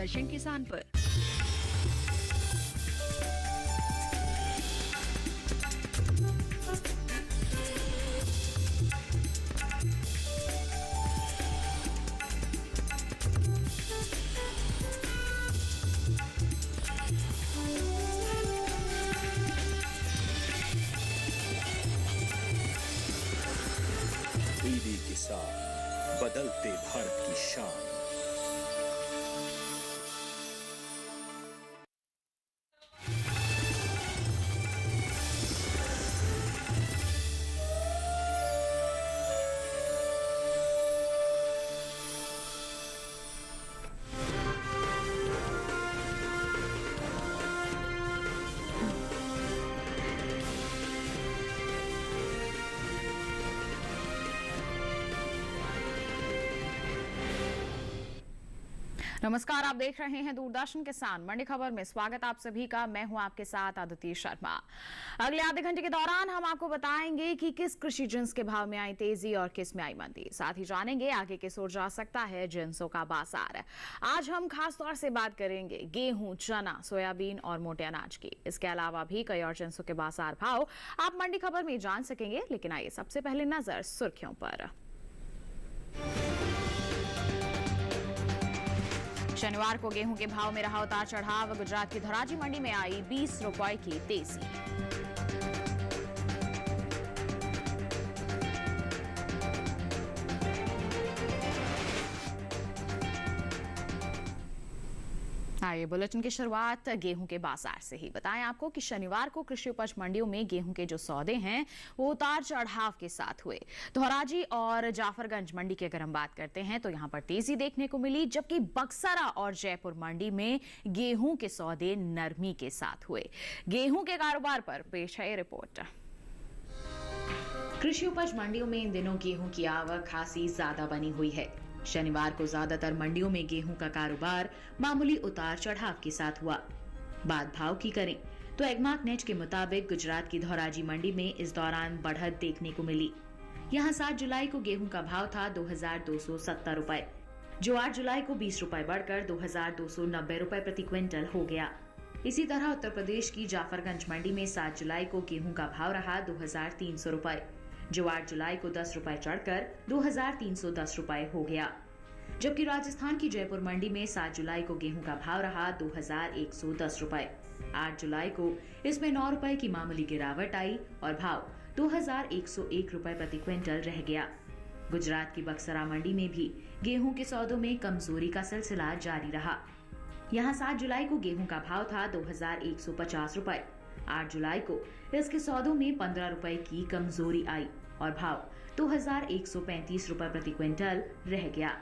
दूरदर्शन किसान पर। डीडी किसान, बदलते भारत की शान। नमस्कार, आप देख रहे हैं दूरदर्शन किसान मंडी खबर में। स्वागत आप सभी का। मैं हूं आपके साथ आदित्य शर्मा। अगले आधे घंटे के दौरान हम आपको बताएंगे कि किस कृषि जिन्स के भाव में आई तेजी और किस में आई मंदी। साथ ही जानेंगे आगे किस ओर जा सकता है जिन्सों का बाजार। आज हम खास तौर से बात करेंगे गेहूं, चना, सोयाबीन और मोटे अनाज की। इसके अलावा भी कई और जिन्सों के बाजार भाव आप मंडी खबर में जान सकेंगे। लेकिन आइए सबसे पहले नजर सुर्खियों पर। शनिवार को गेहूं के भाव में रहा उतार चढ़ाव। गुजरात की धोराजी मंडी में आई 20 रुपए की तेजी। आइए बुलेटिन की शुरुआत गेहूं के बाजार से ही। बताएं आपको कि शनिवार को कृषि उपज मंडियों में गेहूं के जो सौदे हैं वो उतार चढ़ाव के साथ हुए। धोराजी और जाफरगंज मंडी की अगर हम बात करते हैं तो यहां पर तेजी देखने को मिली, जबकि बक्सरा और जयपुर मंडी में गेहूं के सौदे नरमी के साथ हुए। गेहूं के कारोबार पर पेश है रिपोर्ट। कृषि उपज मंडियों में इन दिनों गेहूं की आवक खासी ज्यादा बनी हुई है। शनिवार को ज्यादातर मंडियों में गेहूं का कारोबार मामूली उतार चढ़ाव के साथ हुआ। बात भाव की करें तो एग्मार्क नेट के मुताबिक गुजरात की धोराजी मंडी में इस दौरान बढ़त देखने को मिली। यहां 7 जुलाई को गेहूं का भाव था 2270 रुपए, जो 8 जुलाई को 20 रुपए बढ़कर 2290 रुपए प्रति क्विंटल हो गया। इसी तरह उत्तर प्रदेश की जाफरगंज मंडी में 7 जुलाई को गेहूं का भाव रहा 2300 रुपए, जो 8 जुलाई को 10 रुपए चढ़कर 2310 रुपए हो गया। जबकि राजस्थान की जयपुर मंडी में 7 जुलाई को गेहूं का भाव रहा 2110 रुपए। 8 जुलाई को इसमें 9 रुपए की मामूली गिरावट आई और भाव 2101 रुपए प्रति क्विंटल रह गया। गुजरात की बक्सरा मंडी में भी गेहूं के सौदों में कमजोरी का सिलसिला जारी रहा। यहाँ 7 जुलाई को गेहूं का भाव था 2150 रुपए। 8 जुलाई को इसके सौदों में 15 रुपए की कमजोरी आई और भाव 2135 रुपए प्रति क्विंटल रह गया।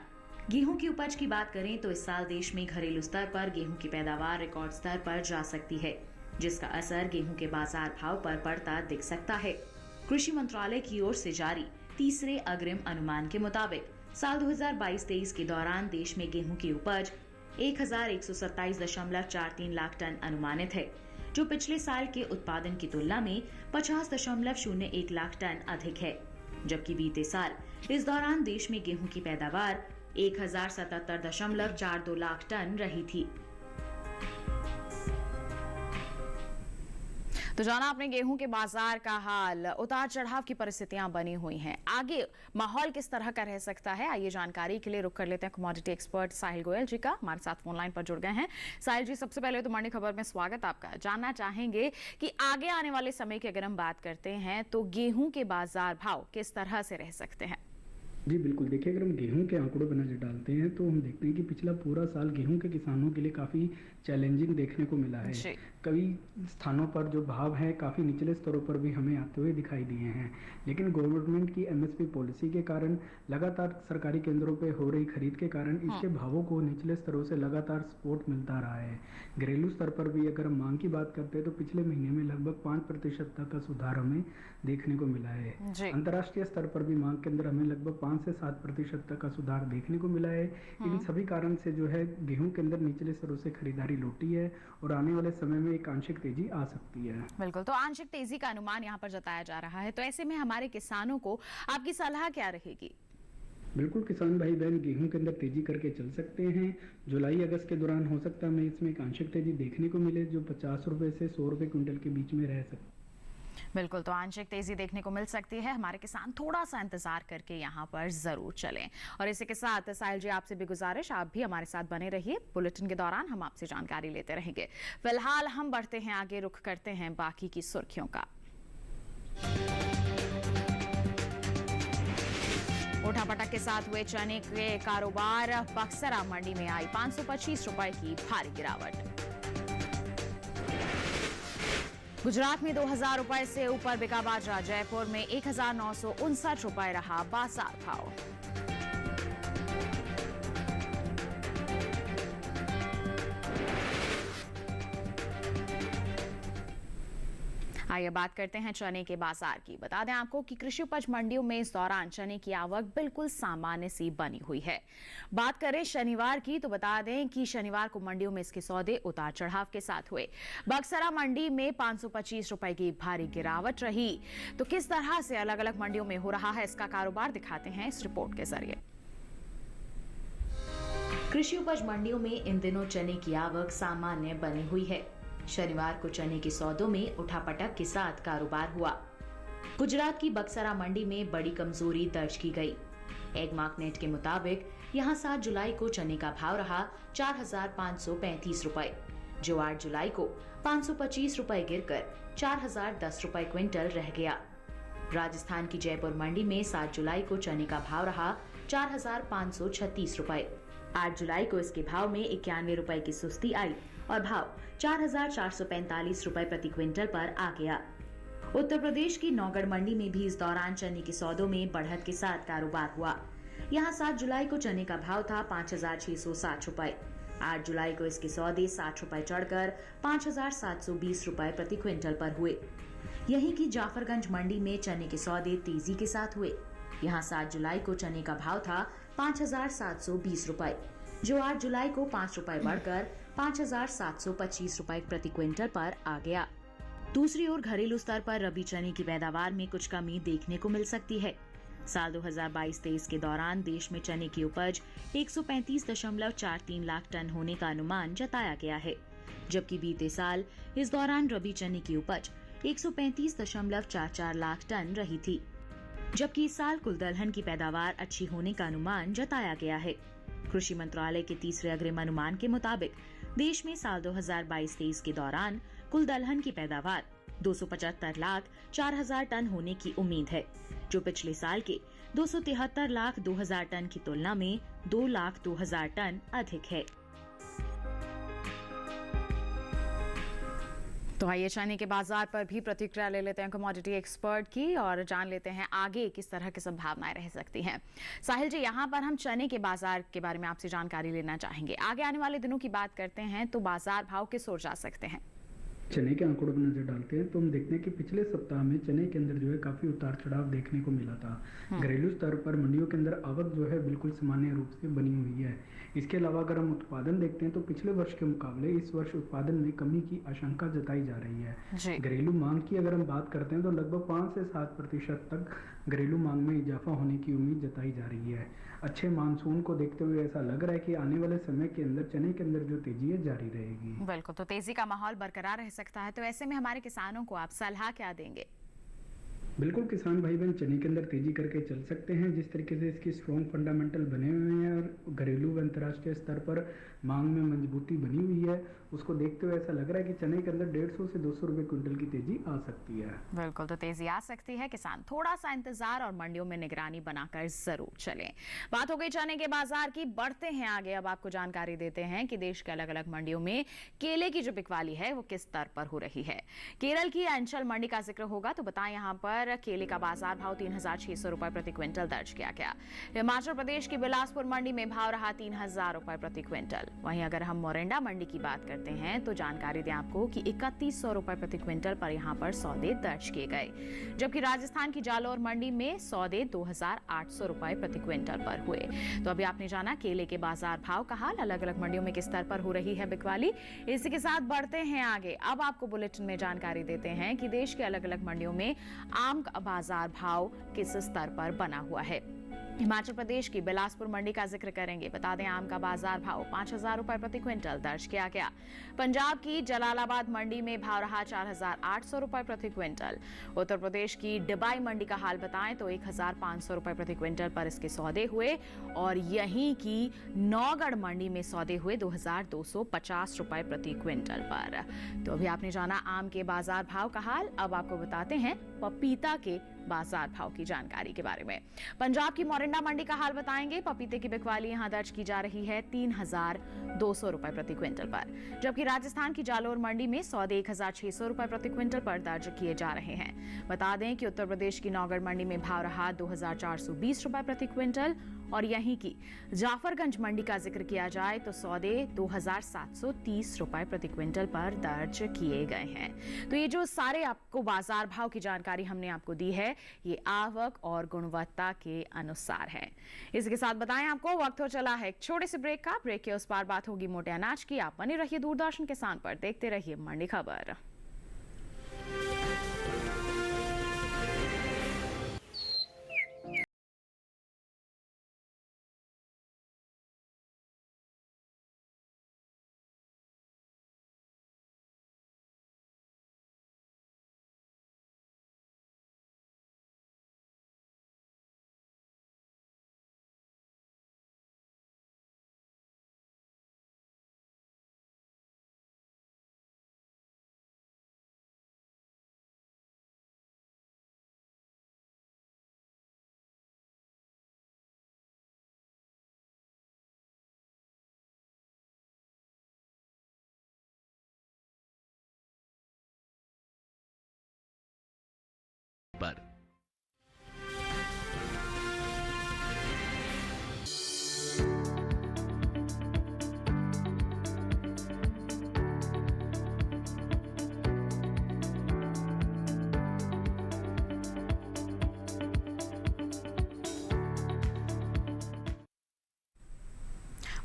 गेहूं की उपज की बात करें तो इस साल देश में घरेलू स्तर पर गेहूं की पैदावार रिकॉर्ड स्तर पर जा सकती है, जिसका असर गेहूं के बाजार भाव पर पड़ता दिख सकता है। कृषि मंत्रालय की ओर से जारी तीसरे अग्रिम अनुमान के मुताबिक साल 2022-23 के दौरान देश में गेहूं की उपज 1127.43 लाख टन अनुमानित है, जो पिछले साल के उत्पादन की तुलना में 50.01 लाख टन अधिक है। जबकि बीते साल इस दौरान देश में गेहूं की पैदावार 1077.42 लाख टन रही थी। तो जाना आपने गेहूं के बाजार का हाल। उतार चढ़ाव की परिस्थितियां बनी हुई हैं। आगे माहौल किस तरह का रह सकता है, आइए जानकारी के लिए रुख कर लेते हैं कमोडिटी एक्सपर्ट साहिल गोयल जी का। हमारे साथ फोन लाइन पर जुड़ गए हैं। साहिल जी, सबसे पहले तो मंडी खबर में स्वागत आपका। जानना चाहेंगे कि आगे आने वाले समय की अगर हम बात करते हैं तो गेहूं के बाजार भाव किस तरह से रह सकते हैं? जी बिल्कुल, देखिए अगर हम गेहूं के आंकड़ों पर नजर डालते हैं तो हम देखते हैं कि पिछला पूरा साल गेहूं के किसानों के लिए काफ़ी चैलेंजिंग देखने को मिला है। कई स्थानों पर जो भाव है काफ़ी निचले स्तरों पर भी हमें आते हुए दिखाई दिए हैं। लेकिन गवर्नमेंट की एमएसपी पॉलिसी के कारण, लगातार सरकारी केंद्रों पर हो रही खरीद के कारण इसके भावों को निचले स्तरों से लगातार सपोर्ट मिलता रहा है। घरेलू स्तर पर भी अगर हम मांग की बात करते हैं तो पिछले महीने में लगभग 5% तक का सुधार हमें देखने को मिला है। अंतर्राष्ट्रीय स्तर पर भी मांग के अंदर हमें लगभग 5 से 7% तक का सुधार देखने को मिला है। इन सभी कारण से जो है गेहूं के अंदर निचले स्तरों से खरीदारी लौटी है और आने वाले समय में एक आंशिक तेजी आ सकती है। बिल्कुल, तो आंशिक तेजी का अनुमान यहाँ पर जताया जा रहा है। तो ऐसे में हमारे किसानों को आपकी सलाह क्या रहेगी? बिल्कुल किसान भाई बहन गेहूं के अंदर तेजी करके चल सकते हैं। जुलाई अगस्त के दौरान हो सकता है हमें इसमें एक आंशिक तेजी देखने को मिले जो 50 रुपए से 100 रुपए क्विंटल के बीच में रह सकती। बिल्कुल, तो आंशिक तेजी देखने को मिल सकती है। हमारे किसान थोड़ा सा इंतजार करके यहाँ पर जरूर चलें। और इसी के साथ साहिल जी, आपसे भी गुजारिश, आप भी हमारे साथ बने रहिए। बुलेटिन के दौरान हम आपसे जानकारी लेते रहेंगे। फिलहाल हम बढ़ते हैं आगे, रुख करते हैं बाकी की सुर्खियों का। उठापटक के साथ हुए चने के कारोबार, बक्सरा मंडी में आई 525 रुपए की भारी गिरावट। गुजरात में 2000 रुपए से ऊपर बिका बाजरा, जयपुर में 1959 रुपए रहा बाजार भाव। आइए बात करते हैं चने के बाजार की। बता दें आपको कि कृषि उपज मंडियों में इस दौरान चने की आवक बिल्कुल सामान्य सी बनी हुई है। बात करें शनिवार की तो बता दें कि शनिवार को मंडियों में इसके सौदे उतार चढ़ाव के साथ हुए। बक्सरा मंडी में 525 रुपए की भारी गिरावट रही। तो किस तरह से अलग अलग मंडियों में हो रहा है इसका कारोबार दिखाते हैं इस रिपोर्ट के जरिए। कृषि उपज मंडियों में इन दिनों चने की आवक सामान्य बनी हुई है। शनिवार को चने के सौदों में उठापटक के साथ कारोबार हुआ। गुजरात की बक्सरा मंडी में बड़ी कमजोरी दर्ज की गई। एगमार्कनेट के मुताबिक यहां 7 जुलाई को चने का भाव रहा 4535 रुपए, जो 8 जुलाई को 525 रुपए गिरकर 4010 रुपए क्विंटल रह गया। राजस्थान की जयपुर मंडी में 7 जुलाई को चने का भाव रहा 4536 रुपए। 8 जुलाई को इसके भाव में 91 रुपए की सुस्ती आई और भाव 4445 रुपए प्रति क्विंटल पर आ गया। उत्तर प्रदेश की नौगढ़ मंडी में भी इस दौरान चने के सौदों में बढ़त के साथ कारोबार हुआ। यहां 7 जुलाई को चने का भाव था 5660 रुपए। 8 जुलाई को इसके सौदे 60 रुपए चढ़कर 5720 रुपए प्रति क्विंटल पर हुए। यहीं की जाफरगंज मंडी में चने के सौदे तेजी के साथ हुए। यहां 7 जुलाई को चने का भाव था 5720 रुपए, जो 8 जुलाई को 5 रुपए बढ़कर 5725 रुपए प्रति क्विंटल पर आ गया। दूसरी ओर घरेलू स्तर पर रबी चने की पैदावार में कुछ कमी देखने को मिल सकती है। साल 2022-23 के दौरान देश में चने की उपज 135.43 लाख टन होने का अनुमान जताया गया है, जबकि बीते साल इस दौरान रबी चने की उपज 135.44 लाख टन रही थी। जबकि इस साल कुल दलहन की पैदावार अच्छी होने का अनुमान जताया गया है। कृषि मंत्रालय के तीसरे अग्रिम अनुमान के मुताबिक देश में साल 2022-23 के दौरान कुल दलहन की पैदावार 275 लाख 4,000 टन होने की उम्मीद है, जो पिछले साल के 273 लाख 2,000 टन की तुलना में 2 लाख 2,000 टन अधिक है। तो आइए चने के बाजार पर भी प्रतिक्रिया ले लेते हैं कमोडिटी एक्सपर्ट की और जान लेते हैं आगे किस तरह की संभावनाएं रह सकती हैं। साहिल जी, यहाँ पर हम चने के बाजार के बारे में आपसे जानकारी लेना चाहेंगे। आगे आने वाले दिनों की बात करते हैं तो बाजार भाव किस ओर जा सकते हैं? चने के आंकड़ों पर नजर डालते हैं तो हम देखते हैं कि पिछले सप्ताह में चने के अंदर जो है काफी उतार चढ़ाव देखने को मिला था। घरेलू स्तर पर मंडियों के अंदर आवक जो है बिल्कुल सामान्य रूप से बनी हुई है। इसके अलावा अगर हम उत्पादन देखते हैं तो पिछले वर्ष के मुकाबले इस वर्ष उत्पादन में कमी की आशंका जताई जा रही है। घरेलू मांग की अगर हम बात करते हैं तो लगभग 5 से 7% तक घरेलू मांग में इजाफा होने की उम्मीद जताई जा रही है। अच्छे मानसून को देखते हुए ऐसा लग रहा है कि आने वाले समय के अंदर चने के अंदर जो तेजी है जारी रहेगी। बिल्कुल, तो तेजी का माहौल बरकरार रह सकता है। तो ऐसे में हमारे किसानों को आप सलाह क्या देंगे? बिल्कुल किसान भाई बहन चने के अंदर तेजी करके चल सकते हैं। जिस तरीके से इसकी स्ट्रॉन्ग फंडामेंटल बने हुए हैं और घरेलू व अंतर्राष्ट्रीय स्तर पर मांग में मजबूती बनी हुई है, उसको देखते हुए ऐसा लग रहा है कि चने के अंदर 150 से 200 रुपए क्विंटल की तेजी आ सकती है। बिल्कुल, तो तेजी आ सकती है। किसान थोड़ा सा इंतजार और मंडियों में निगरानी बनाकर जरूर चलें। बात हो गई चने के बाजार की, बढ़ते हैं आगे। अब आपको जानकारी देते हैं कि देश के अलग अलग मंडियों में केले की जो बिकवाली है वो किस स्तर पर हो रही है। केरल की अंचल मंडी का जिक्र होगा तो बताएं, यहाँ पर केले का बाजार भाव 3,600 रुपए प्रति क्विंटल दर्ज किया गया। हिमाचल प्रदेश की बिलासपुर मंडी में भाव रहा 3,000 रुपए प्रति क्विंटल। वहीं अगर हम मोरिंडा मंडी की बात करते हैं तो जानकारी दें आपको कि 3,100 रुपए प्रति क्विंटल पर यहाँ पर सौदे दर्ज किए गए, जबकि राजस्थान की जालोर मंडी में सौदे 2,800 रुपए प्रति क्विंटल पर हुए। तो अभी आपने जाना केले के बाजार भाव का हाल, अलग अलग मंडियों में किस स्तर पर हो रही है बिकवाली। इसी के साथ बढ़ते हैं आगे। अब आपको बुलेटिन में जानकारी देते हैं कि देश के अलग अलग मंडियों में आम का बाजार भाव किस स्तर पर बना हुआ है। हिमाचल प्रदेश की बिलासपुर मंडी का जिक्र करेंगे। बता दें आम का बाजार भाव 5,000 रुपए प्रति क्विंटल दर्ज किया गया। पंजाब की जलालाबाद मंडी में भाव रहा 4,800 रुपए प्रति क्विंटल। उत्तर प्रदेश की डिबाई मंडी का हाल बताएं तो 1,500 रुपए प्रति क्विंटल पर इसके सौदे हुए और यहीं की नौगढ़ मंडी में सौदे हुए 2,250 रुपए प्रति क्विंटल पर। तो अभी आपने जाना आम के बाजार भाव का हाल। अब आपको बताते हैं पपीता के बाजार भाव की जानकारी के बारे में। पंजाब की मोरिंडा मंडी का हाल बताएंगे। पपीते की बिकवाली यहां दर्ज की जा रही है 3,200 रुपए प्रति क्विंटल पर, जबकि राजस्थान की जालोर मंडी में सौदे 1,600 रुपए प्रति क्विंटल पर दर्ज किए जा रहे हैं। बता दें कि उत्तर प्रदेश की नौगढ़ मंडी में भाव रहा 2,420 रुपए प्रति क्विंटल और यहीं की जाफरगंज मंडी का जिक्र किया जाए तो सौदे 2,730 रुपए प्रति क्विंटल पर दर्ज किए गए हैं। तो ये जो सारे आपको बाजार भाव की जानकारी हमने आपको दी है, ये आवक और गुणवत्ता के अनुसार है। इसके साथ बताएं आपको वक्त हो चला है एक छोटे से ब्रेक का। ब्रेक के उस पार बात होगी मोटे अनाज की। आप बने रहिए दूरदर्शन किसान पर, देखते रहिए मंडी खबर। पर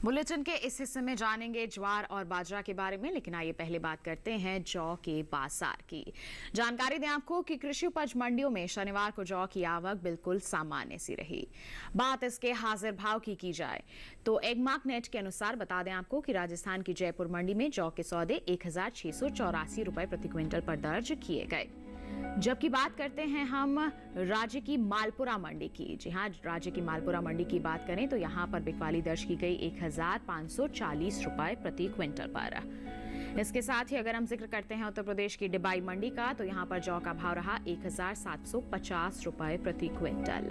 बुलेटिन के इस हिस्से में जानेंगे ज्वार और बाजरा के बारे में, लेकिन आइए पहले बात करते हैं जौ के बाजार की। जानकारी दें आपको कि कृषि उपज मंडियों में शनिवार को जौ की आवक बिल्कुल सामान्य सी रही। बात इसके हाजिर भाव की जाए तो एगमार्क नेट के अनुसार बता दें आपको कि राजस्थान की जयपुर मंडी में जौ के सौदे 1,684 रुपए प्रति क्विंटल पर दर्ज किए गए। जबकि बात करते हैं हम राज्य की मालपुरा मंडी की। जी हां, राज्य की मालपुरा मंडी की बात करें तो यहां पर बिकवाली दर्ज की गई 1,540 रुपए प्रति क्विंटल पर। इसके साथ ही अगर हम जिक्र करते हैं उत्तर प्रदेश की डिबाई मंडी का तो यहां पर जौ का भाव रहा 1,750 रुपए प्रति क्विंटल।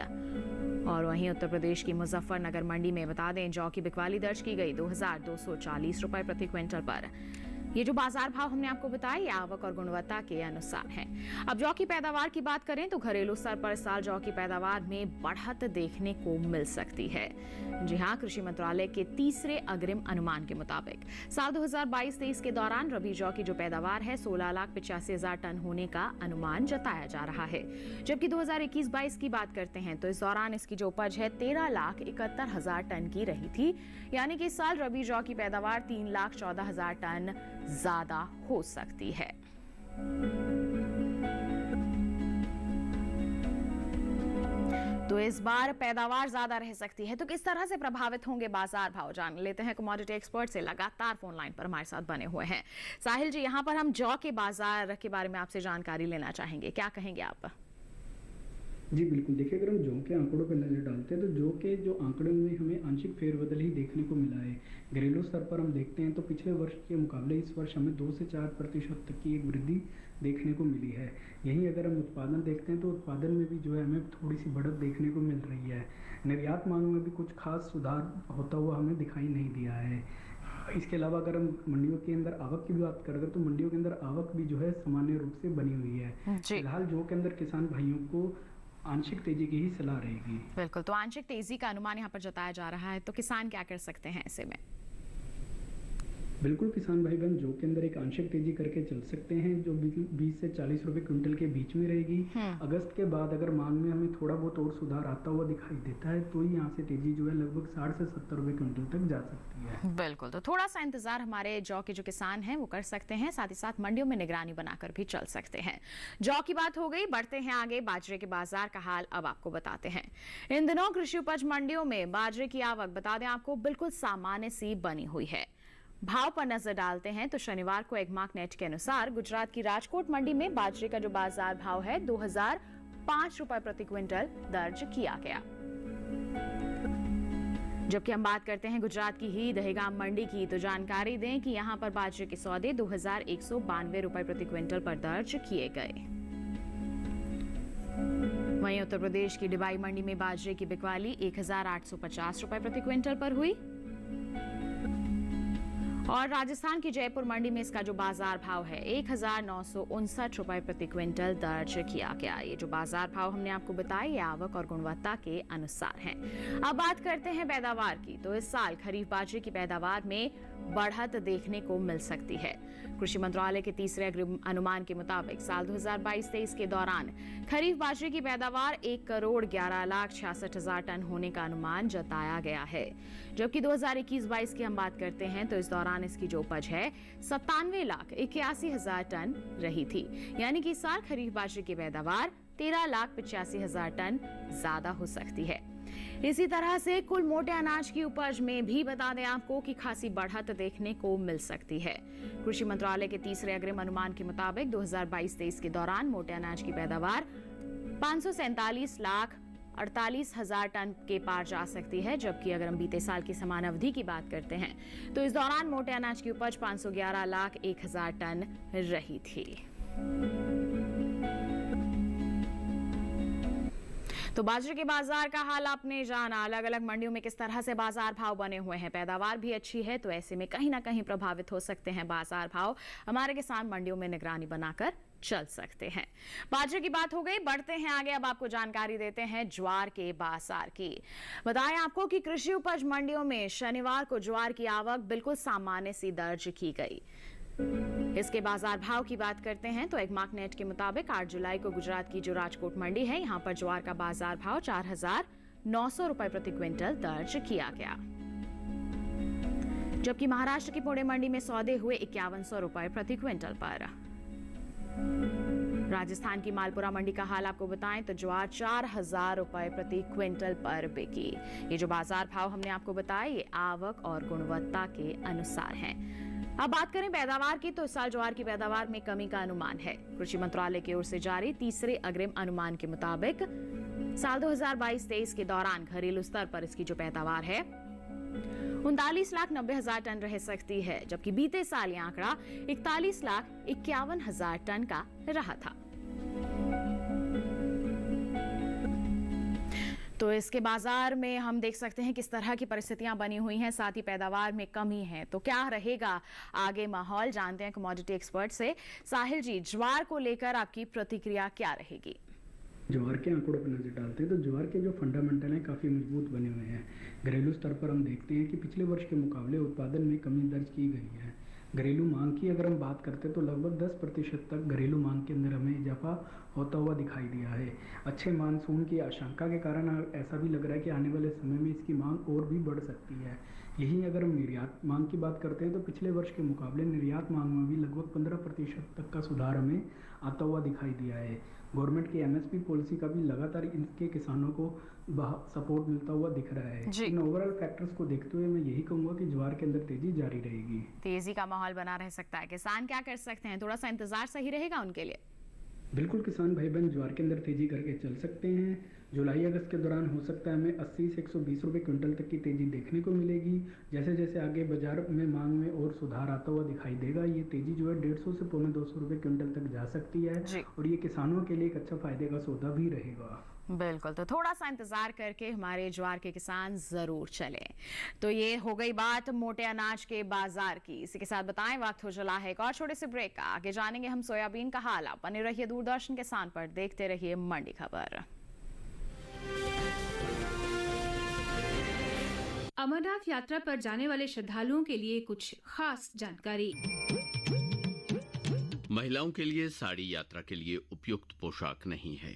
और वहीं उत्तर प्रदेश की मुजफ्फरनगर मंडी में बता दें जौ की बिकवाली दर्ज की गई 2,240 रुपए प्रति क्विंटल पर। ये जो बाजार भाव हमने आपको बताया ये आवक और गुणवत्ता के अनुसार है। अब जौ की पैदावार की बात करें तो घरेलू स्तर पर इस साल जौ की पैदावार में बढ़त देखने को मिल सकती है। जी हां, कृषि मंत्रालय के तीसरे अग्रिम अनुमान के मुताबिक साल 2022-23 के दौरान रबी जौ की जो पैदावार है 16,85,000 टन होने का अनुमान जताया जा रहा है। जबकि 2021-22 की बात करते हैं तो इस दौरान इसकी जो उपज है 13,71,000 टन की रही थी। यानी कि इस साल रबी जौ की पैदावार 3,14,000 टन ज्यादा हो सकती है। तो इस बार पैदावार ज्यादा रह सकती है। तो किस तरह से प्रभावित होंगे बाजार भाव, जान लेते हैं कमोडिटी एक्सपर्ट से। लगातार फोन लाइन पर हमारे साथ बने हुए हैं साहिल जी। यहाँ पर हम जौ के बाजार के बारे में आपसे जानकारी लेना चाहेंगे, क्या कहेंगे आप? जी बिल्कुल, देखिए अगर हम जौ के आंकड़ों पर नज़र डालते हैं तो जौ के जो आंकड़ों में हमें आंशिक फेरबदल ही देखने को मिला है। घरेलू स्तर पर हम देखते हैं तो पिछले वर्ष के मुकाबले इस वर्ष हमें 2 से 4% तक की एक वृद्धि देखने को मिली है। यहीं अगर हम उत्पादन देखते हैं तो उत्पादन में भी जो है हमें थोड़ी सी बढ़त देखने को मिल रही है। निर्यात मांग में भी कुछ खास सुधार होता हुआ हमें दिखाई नहीं दिया है। इसके अलावा अगर हम मंडियों के अंदर आवक की भी बात करें तो मंडियों के अंदर आवक भी जो है सामान्य रूप से बनी हुई है। फिलहाल जौ के अंदर किसान भाइयों को आंशिक तेजी की ही सलाह रहेगी। बिल्कुल, तो आंशिक तेजी का अनुमान यहाँ पर जताया जा रहा है, तो किसान क्या कर सकते हैं ऐसे में? बिल्कुल किसान भाई बहन जौ के अंदर एक आंशिक तेजी करके चल सकते हैं, जो 20 से 40 रुपए क्विंटल के बीच में रहेगी। अगस्त के बाद अगर मांग में हमें थोड़ा बहुत और सुधार आता हुआ दिखाई देता है तो यहाँ से तेजी जो है लगभग 60 से 70 रुपए क्विंटल तक जा सकती है। बिल्कुल, तो थोड़ा सा इंतजार हमारे जौ के जो किसान हैं वो कर सकते हैं, साथ ही साथ मंडियों में निगरानी बनाकर भी चल सकते हैं। जौ की बात हो गई, बढ़ते हैं आगे बाजरे के बाजार का हाल अब आपको बताते हैं। इन दिनों कृषि उपज मंडियों में बाजरे की आवक बता दें आपको बिल्कुल सामान्य सी बनी हुई है। भाव पर नजर डालते हैं तो शनिवार को एग्मार्क नेट के अनुसार गुजरात की राजकोट मंडी में बाजरे का जो बाजार भाव है 2005 रुपए प्रति क्विंटल दर्ज किया गया। जबकि हम बात करते हैं गुजरात की ही दहेगाम मंडी की, तो जानकारी दें कि यहां पर बाजरे के सौदे 2192 रुपए प्रति क्विंटल पर दर्ज किए गए। वहीं उत्तर प्रदेश की डिबाई मंडी में बाजरे की बिकवाली 1850 रुपए प्रति क्विंटल पर हुई और राजस्थान की जयपुर मंडी में इसका जो बाजार भाव है 1959 रुपए प्रति क्विंटल दर्ज किया गया। ये जो बाजार भाव हमने आपको बताया ये आवक और गुणवत्ता के अनुसार हैं। अब बात करते हैं पैदावार की, तो इस साल खरीफ बाजरे की पैदावार में बढ़त देखने को मिल सकती है। कृषि मंत्रालय के तीसरे अग्रिम अनुमान के मुताबिक साल 2022-23 के दौरान खरीफ बाजरे की पैदावार 1,11,66,000 टन होने का अनुमान जताया गया है। जबकि 2021-22 की हम बात करते हैं तो इस दौरान इसकी जो उपज है 97,81,000 टन रही थी, यानी कि इस साल खरीफ बाजरे की पैदावार 13,85,000 टन ज्यादा हो सकती है। इसी तरह से कुल मोटे अनाज की उपज में भी बता दें आपको कि खासी बढ़त देखने को मिल सकती है। कृषि मंत्रालय के तीसरे अग्रिम अनुमान के मुताबिक 2022-23 के दौरान मोटे अनाज की पैदावार 547,48,000 टन के पार जा सकती है। जबकि अगर हम बीते साल की समान अवधि की बात करते हैं तो इस दौरान मोटे अनाज की उपज 511,01,000 टन रही थी। तो बाजरे के बाजार का हाल आपने जाना, अलग अलग मंडियों में किस तरह से बाजार भाव बने हुए हैं। पैदावार भी अच्छी है तो ऐसे में कहीं ना कहीं प्रभावित हो सकते हैं बाजार भाव। हमारे किसान मंडियों में निगरानी बनाकर चल सकते हैं। बाजरे की बात हो गई, बढ़ते हैं आगे। अब आपको जानकारी देते हैं ज्वार के बाजार की। बताएं आपको कि कृषि उपज मंडियों में शनिवार को ज्वार की आवक बिल्कुल सामान्य सी दर्ज की गई। इसके बाजार भाव की बात करते हैं तो एग्मार्क नेट के मुताबिक 8 जुलाई को गुजरात की जो राजकोट मंडी है यहाँ पर ज्वार का बाजार भाव 4,900 रुपए प्रति क्विंटल दर्ज किया गया। जबकि महाराष्ट्र की पुणे मंडी में सौदे हुए 5100 रुपए प्रति क्विंटल पर। राजस्थान की मालपुरा मंडी का हाल आपको बताएं तो ज्वार 4,000 रुपए प्रति क्विंटल पर बिकी। ये जो बाजार भाव हमने आपको बताया ये आवक और गुणवत्ता के अनुसार है। अब बात करें पैदावार की, तो इस साल ज्वार की पैदावार में कमी का अनुमान है। कृषि मंत्रालय की ओर से जारी तीसरे अग्रिम अनुमान के मुताबिक साल 2022-23 के दौरान घरेलू स्तर पर इसकी जो पैदावार है 39,90,000 टन रह सकती है। जबकि बीते साल यह आंकड़ा 41,51,000 टन का रहा था। तो इसके बाजार में हम देख सकते हैं किस तरह की परिस्थितियां बनी हुई हैं, साथ ही पैदावार में कमी है। तो क्या रहेगा आगे माहौल, जानते हैं कमोडिटी एक्सपर्ट से। साहिल जी, ज्वार को लेकर आपकी प्रतिक्रिया क्या रहेगी? ज्वार के आंकड़ों पर नजर डालते हैं तो ज्वार के जो फंडामेंटल हैं काफ़ी मजबूत बने हुए हैं। घरेलू स्तर पर हम देखते हैं कि पिछले वर्ष के मुकाबले उत्पादन में कमी दर्ज की गई है। घरेलू मांग की अगर हम बात करते हैं तो लगभग 10% तक घरेलू मांग के अंदर हमें इजाफा होता हुआ दिखाई दिया है। अच्छे मानसून की आशंका के कारण ऐसा भी लग रहा है कि आने वाले समय में इसकी मांग और भी बढ़ सकती है। यही अगर हम निर्यात मांग की बात करते हैं तो पिछले वर्ष के मुकाबले निर्यात मांग में भी लगभग 15% तक का सुधार हमें आता हुआ दिखाई दिया है। गवर्नमेंट की MSP पॉलिसी का भी लगातार इनके किसानों को सपोर्ट मिलता हुआ दिख रहा है। इन ओवरऑल फैक्टर्स को देखते हुए मैं यही कहूंगा कि ज्वार के अंदर तेजी जारी रहेगी। तेजी का माहौल बना रह सकता है। किसान क्या कर सकते हैं? थोड़ा सा इंतजार सही रहेगा उनके लिए। बिल्कुल किसान भाई बहन ज्वार के अंदर तेजी करके चल सकते हैं। जुलाई अगस्त के दौरान हो सकता है हमें 80 से 120 रुपए क्विंटल तक की तेजी देखने को मिलेगी। जैसे जैसे आगे बाजार में मांग में और सुधार आता हुआ दिखाई देगा, ये तेजी जो है 150 से 250 रुपए क्विंटल तक जा सकती है और ये किसानों के लिए एक अच्छा फायदे का सौदा भी रहेगा। बिल्कुल, तो थोड़ा सा इंतजार करके हमारे ज्वार के किसान जरूर चलें। तो ये हो गई बात मोटे अनाज के बाजार की। इसी के साथ बताएं वक्त हो चला है एक और छोटे से ब्रेक का। आगे जानेंगे हम सोयाबीन का हाल। आप बने रहिए दूरदर्शन किसान पर, देखते रहिए मंडी खबर। अमरनाथ यात्रा पर जाने वाले श्रद्धालुओं के लिए कुछ खास जानकारी। महिलाओं के लिए साड़ी यात्रा के लिए उपयुक्त पोशाक नहीं है।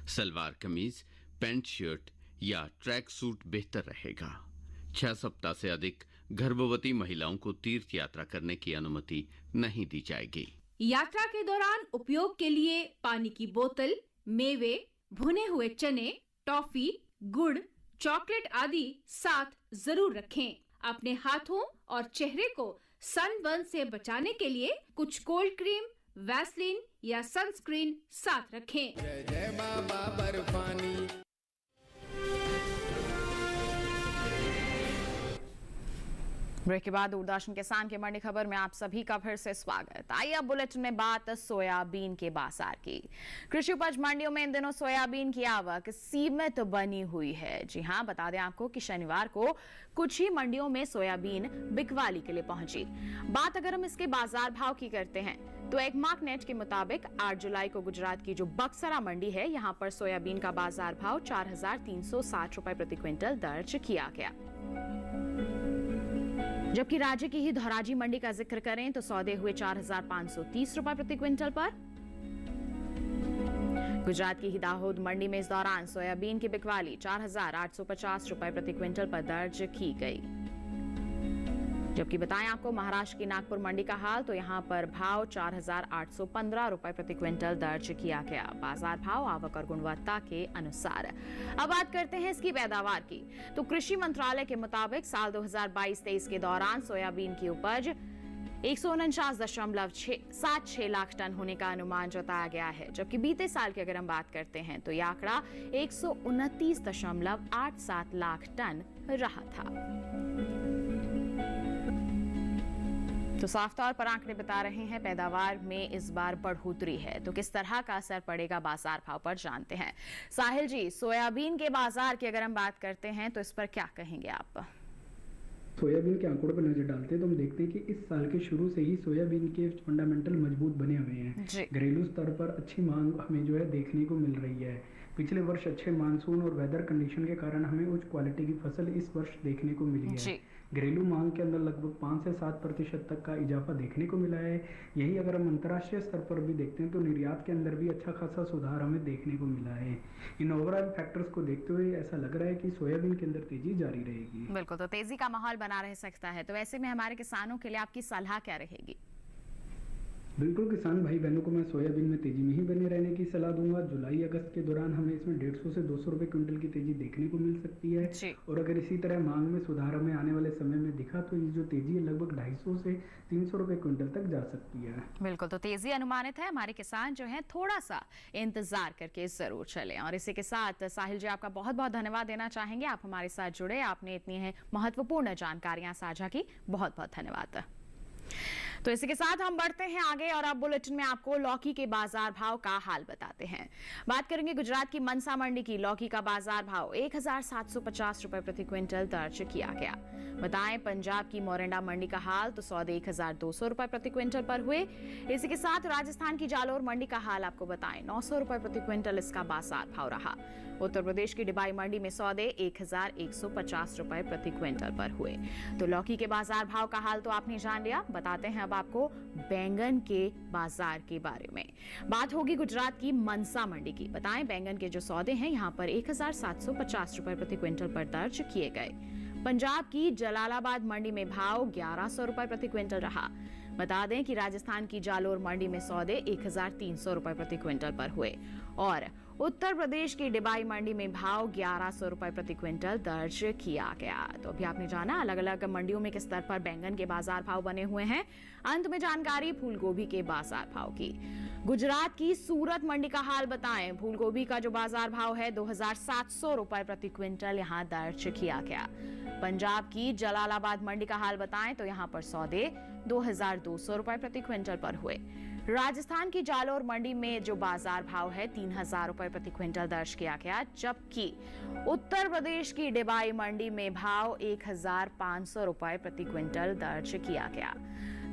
सलवार कमीज, पैंट शर्ट या ट्रैक सूट बेहतर रहेगा। 6 सप्ताह से अधिक गर्भवती महिलाओं को तीर्थ यात्रा करने की अनुमति नहीं दी जाएगी। यात्रा के दौरान उपयोग के लिए पानी की बोतल, मेवे, भुने हुए चने, टॉफी, गुड़, चॉकलेट आदि साथ जरूर रखें। अपने हाथों और चेहरे को सनबर्न से बचाने के लिए कुछ कोल्ड क्रीम, वैसलीन या सनस्क्रीन साथ रखें। जय जय बाबा बर्फानी। ब्रेक के बाद दूरदर्शन किसान के मंडी खबर में आप सभी का फिर से स्वागत। आइए अब बुलेटिन में बात सोयाबीन के बाजार की। कृषि उपज मंडियों में इन दिनों सोयाबीन की आवक सीमित बनी हुई है। जी हां, बता दें आपको कि शनिवार को कुछ ही मंडियों में सोयाबीन बिकवाली के लिए पहुंची। बात अगर हम इसके बाजार भाव की करते हैं तो एक मार्क नेट के मुताबिक 8 जुलाई को गुजरात की जो बक्सरा मंडी है, यहां पर सोयाबीन का बाजार भाव 4,360 रुपए प्रति क्विंटल दर्ज किया गया। जबकि राज्य की ही धोराजी मंडी का जिक्र करें तो सौदे हुए 4,530 रुपए प्रति क्विंटल पर। गुजरात की ही दाहोद मंडी में इस दौरान सोयाबीन की बिकवाली 4,850 रुपए प्रति क्विंटल पर दर्ज की गई। जबकि बताएं आपको महाराष्ट्र की नागपुर मंडी का हाल, तो यहां पर भाव 4,815 रुपए प्रति क्विंटल दर्ज किया गया। बाजार भाव आवक और गुणवत्ता के अनुसार। अब बात करते हैं इसकी पैदावार की, तो कृषि मंत्रालय के मुताबिक साल 2022-23 के दौरान सोयाबीन की उपज 149.76 लाख टन होने का अनुमान जताया गया है। जबकि बीते साल की अगर हम बात करते हैं तो यह आंकड़ा 129.87 लाख टन रहा था। तो साफ तौर पर आंकड़े बता रहे हैं पैदावार में इस बार बढ़ोतरी है। तो किस तरह का असर पड़ेगा बाजार भाव पर, जानते हैं। साहिल जी, सोयाबीन के बाजार की अगर हम बात करते हैं तो इस पर क्या कहेंगे आप? सोयाबीन के आंकड़ों पर नजर डालते हैं तो हम देखते हैं कि इस साल के शुरू से ही सोयाबीन के फंडामेंटल मजबूत बने हुए हैं। घरेलू स्तर पर अच्छी मांग हमें जो है देखने को मिल रही है। पिछले वर्ष अच्छे मानसून और वेदर कंडीशन के कारण हमें उच्च क्वालिटी की फसल इस वर्ष देखने को मिली है। घरेलू मांग के अंदर लगभग 5 से 7% तक का इजाफा देखने को मिला है। यही अगर हम अंतर्राष्ट्रीय स्तर पर भी देखते हैं तो निर्यात के अंदर भी अच्छा खासा सुधार हमें देखने को मिला है। इन ओवरऑल फैक्टर्स को देखते हुए ऐसा लग रहा है कि सोयाबीन के अंदर तेजी जारी रहेगी। बिल्कुल, तो तेजी का माहौल बना रह सकता है। तो ऐसे में हमारे किसानों के लिए आपकी सलाह क्या रहेगी? बिल्कुल, किसान भाई बहनों को मैं सोयाबीन में तेजी में ही बने रहने की सलाह दूंगा। जुलाई अगस्त के दौरान हमें इसमें 150 से 200 रुपए क्विंटल की तेजी देखने को मिल सकती है। और अगर इसी तरह मांग में सुधार हमें आने वाले समय में दिखा तो ये जो तेजी है लगभग 250 से 300 रुपए क्विंटल तक जा सकती है। बिल्कुल, तो तेजी अनुमानित है। हमारे किसान जो है थोड़ा सा इंतजार करके जरूर चलें। और इसी के साथ साहिल जी, आपका बहुत बहुत धन्यवाद देना चाहेंगे। आप हमारे साथ जुड़े, आपने इतनी महत्वपूर्ण जानकारियां साझा की, बहुत बहुत धन्यवाद। तो इसी के साथ हम बढ़ते हैं आगे और अब बुलेटिन में आपको लौकी के बाजार भाव का हाल बताते हैं। बात करेंगे गुजरात की मनसा मंडी की। लौकी का बाजार भाव 1,750 रुपए प्रति क्विंटल दर्ज किया गया। बताएं पंजाब की मोरिंडा मंडी का हाल, तो सौदे 1,200 रुपए प्रति क्विंटल पर हुए। इसी के साथ राजस्थान की जालोर मंडी का हाल आपको बताएं, 900 रुपए प्रति क्विंटल इसका बाजार भाव रहा। उत्तर प्रदेश की डिबाई मंडी में सौदे 1,150 रुपए प्रति क्विंटल पर हुए। तो लौकी के बाजार भाव का हाल तो आपने जान लिया। बताते हैं अब आपको बैंगन के बाजार के बारे में। बात होगी गुजरात की मनसा मंडी की। बताएं बैंगन के जो सौदे हैं यहाँ पर 1,750 रुपए प्रति क्विंटल पर दर्ज किए गए। पंजाब की जलालाबाद मंडी में भाव 1,100 रुपए प्रति क्विंटल रहा। बता दें कि राजस्थान की जालोर मंडी में सौदे 1,300 रुपए प्रति क्विंटल पर हुए और उत्तर प्रदेश की डिबाई मंडी में भाव 1,100 रुपए प्रति क्विंटल दर्ज किया गया। तो अभी आपने जाना अलग अलग मंडियों में किस स्तर पर बैंगन के बाजार भाव बने हुए हैं। अंत में जानकारी फूलगोभी के बाजार भाव की। गुजरात की सूरत मंडी का हाल बताएं। फूलगोभी का जो बाजार भाव है 2,700 रुपए प्रति क्विंटल यहाँ दर्ज किया गया। पंजाब की जलालाबाद मंडी का हाल बताएं तो यहाँ पर सौदे 2,200 रुपए प्रति क्विंटल पर हुए। राजस्थान की जालोर मंडी में जो बाजार भाव है 3,000 रुपए प्रति क्विंटल दर्ज किया गया, जबकि उत्तर प्रदेश की डिबाई मंडी में भाव 1,500 रुपए प्रति क्विंटल दर्ज किया गया।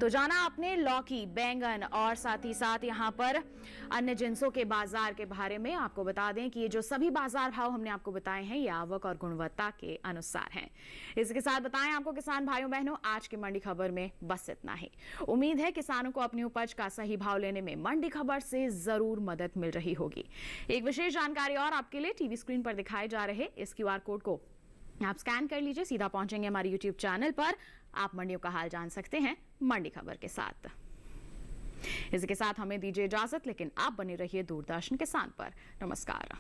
तो जाना आपने लौकी, बैंगन और साथ ही साथ यहाँ पर अन्य जिंसों के बाजार के बारे में। आपको बता दें कि ये जो सभी बाजार भाव हमने आपको बताए हैं ये आवक और गुणवत्ता के अनुसार हैं। इसके साथ बताएं आपको किसान भाइयों बहनों, आज की मंडी खबर में बस इतना ही। उम्मीद है किसानों को अपनी उपज का सही भाव लेने में मंडी खबर से जरूर मदद मिल रही होगी। एक विशेष जानकारी और आपके लिए, टीवी स्क्रीन पर दिखाए जा रहे इस QR कोड को आप स्कैन कर लीजिए, सीधा पहुंचेंगे हमारे YouTube चैनल पर। आप मंडियों का हाल जान सकते हैं मंडी खबर के साथ। इसके साथ हमें दीजिए इजाजत, लेकिन आप बने रहिए दूरदर्शन किसान पर। नमस्कार।